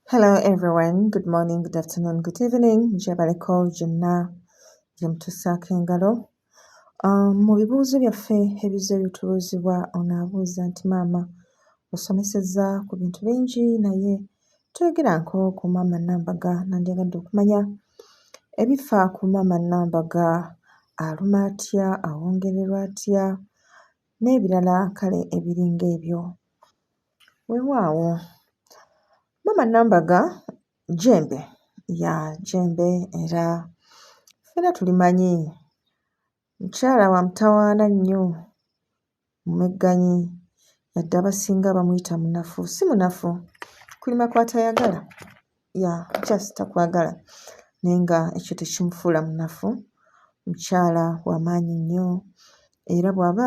Hello everyone, good morning, good afternoon, good evening. Gyebaleko gyonna gye mutusaako engalo. Mu bibuuzo byaffe ebiza ebitubuuzibwa ono abuuza nti maama osomesezza ku bintu bingi naye toyogeranko ku maama Nambaga nandyagadde okumanya ebifa ku maama Nambaga, aluma atya, awongererwa atya n'ebirala kale ebiringa ebyo. Weewaawo maama Nambaga jjembe jjembe era ffenna tulimanyi mukyala wa mutawaana nnyo, mumegganyi, yadde abasinga bamuyita munafu. Si munafu, kulima kw'atayagala, just takwagala naye nga ekyo tekimufuula munafu. Mukyala w'amaanyi nnyo era bw'aba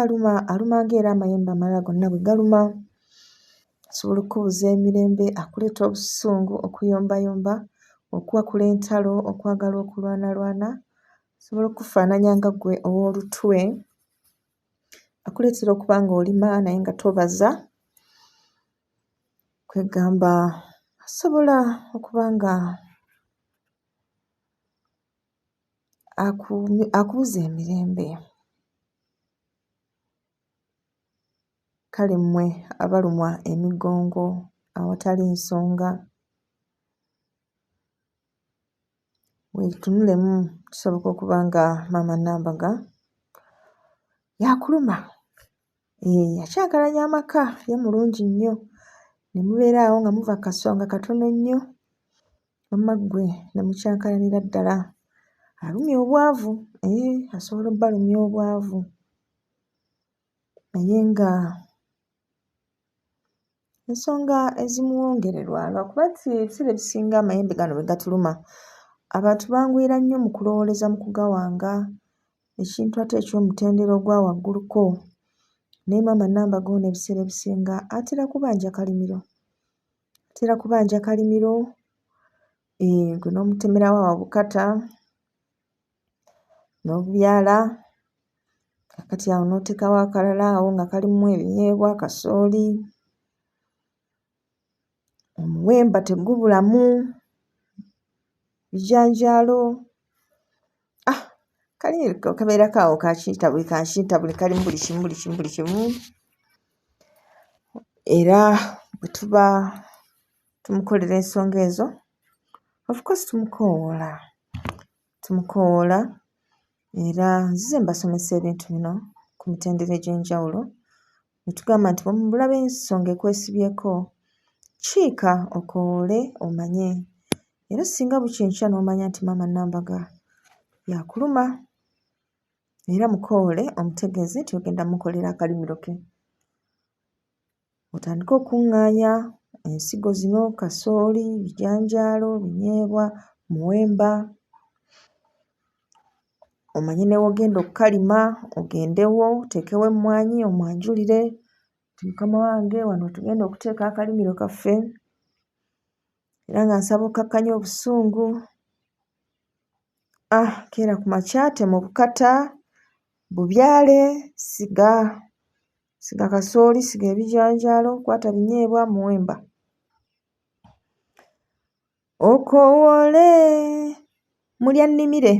aluma ng'era amayembe amalala gonna bwe galuma. Asobola okukubuza emirembe, akuleeta obusungu, okuyombayomba, okuwakula entalo, okwagala okulwanalwana. Asobola okufaananya nga ggwe ow'olutwe, akuleetera okuba ng'olima naye nga tobaza. Kwegamba asobola okuba nga akubuza emirembe. Kale mmwe abalumwa emigongo awatali nsonga, weetunulemu, kisoboka okuba nga maama Nambaga yakuluma. Akyagalanya amaka, ye mulungi nnyo, ne mubeera awo nga muva kasonga katono nnyo, wamma ggwe ne mukyankalanira ddala. Alumya obwavu, asobola obbalumya obwavu naye nga ensonga ezimuwongererwa lwakuba nti ebiseera ebisinga amayembe gano bwe gatuluma, abantu banguyira nnyo mu kulowooleza mu kugawanga, ekintu ate eky'omutendera ogwa wagguluko. Naye maama Nambaga ono ebiseera ebisinga atera kubanja kalimiro, gwe n'omutemerawo awo bukata n'obubyala, kakati awo n'oteekawo akalala awo nga kalimu ebinyeebwa, kasooli, omuwemba tegubulamu, bijanjaalo, kalimiro kabeerako awo kankintabule kalimu buli kimu. Era bwe tuba tumukolera ensonga ezo, of course tumukoowoola era nzize mbasomesa ebintu bino ku mitendera egy'enjawulo. Ne tugamba nti bwe mulaba ensonga ekwesibyeko, kiika okoowoole omanye. Era singa bukya enkya n'omanya nti maama Nambaga yakuluma, era mukoowoole omutegeeze nti ogenda mmukolera akalimiro ke. Otandike okuŋŋaanya ensigo zino, kasooli, bijanjaalo, binyeebwa, muwemba, omanye ne w'ogenda okukalima ogendewo oteekewo emmwanyi omwanjulire nti mukama wange wano tugenda okuteeka akalimiro kaffe, era nga nsaba okkakkanya obusungu. Keera ku makya tema obukata, bubyale, siga kasooli, siga ebijanjaalo, kwata binyeebwa, muwemba. Okoowoole mulya nnimire,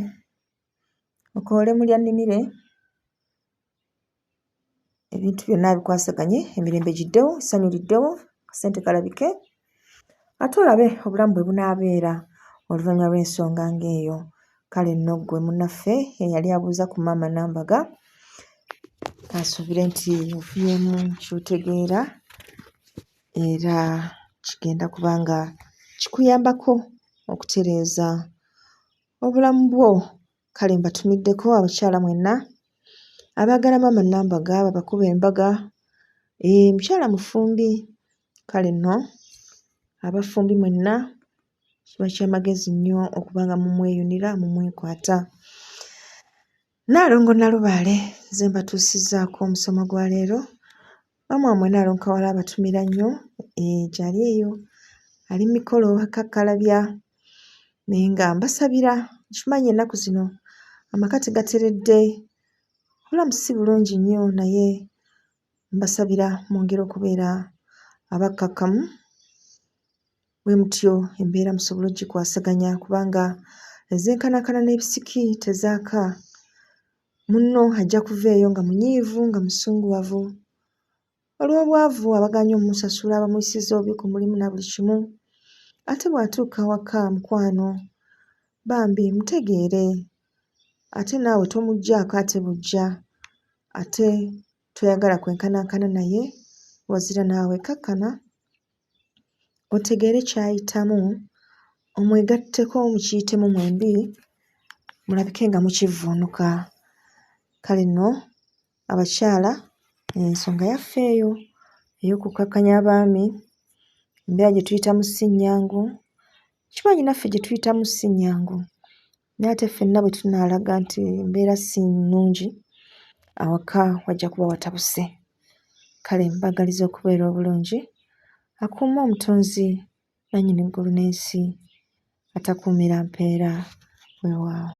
ebintu byonna bikwasaganye, emirembe giddewo, essanyu liddewo, akasente kalabike, ate olabe obulamu bwe bunaabeera oluvannyuma lw'ensonga ng'eyo. Kale nno ggwe munnaffe eyali abuuza ku maama Nambaga, kansuubire nti ofunyeemu ky'otegeera era kigenda kuba nga kikuyambako okutereeza obulamu bwo. Kale mbatumiddeko abakyala mwenna abaagala maama Nambaga, babakuba embaga. Mukyala mufumbi, kale nno abafumbi mwenna kiba ky'amagezi nnyo okuba nga mumweyunira, mumwekwata. Nnaalongo Nalubaale nze mbatuusizzaako omusomo gwa leero. Maama wammwe Nnaalongo Kawala abatumira nnyo, gy'ali eyo ali mu mikolo akakkalabya, naye nga mbasabira, nkimanyi ennaku zino amaka tegateredde, obulamu si bulungi nnyo, naye mbasabira mwongere okubeera abakkakkamu bwe mutyo embeera musobola ogikwasaganya kubanga ezenkanakana n'ebisiki tezaaka. Munno ajja kuveeyo nga munyiivu nga musunguwavu. Olw'obwavu abaganya omumusasula bamuyisiza obubi ku mulimu na buli kimu. Ate bw'atuuka waka mukwano bambi mutegeere. Ate naawe tomuggyako ate bujja. Ate toyagala kwenkanankana naye wazira naawe kakkana otegeere ky'ayitamu omwegatteko mukiyitemu mwembi mulabike nga mukivvuunuka. Kale nno abakyala ensonga yaffe eyo ey'okukkakkanya abaami embeera gye tuyitamu si nnyangu. Kimanyi naffe gye tuyitamu si nnyangu naye ate ffenna bwe tunaalaga nti embeera si nnungi awaka wajja kuba watabuse. Kale mbagaliza okubeera obulungi. Akuuma omutonzi nannyini eggulu n'ensi atakuumira mpeera weewaawo.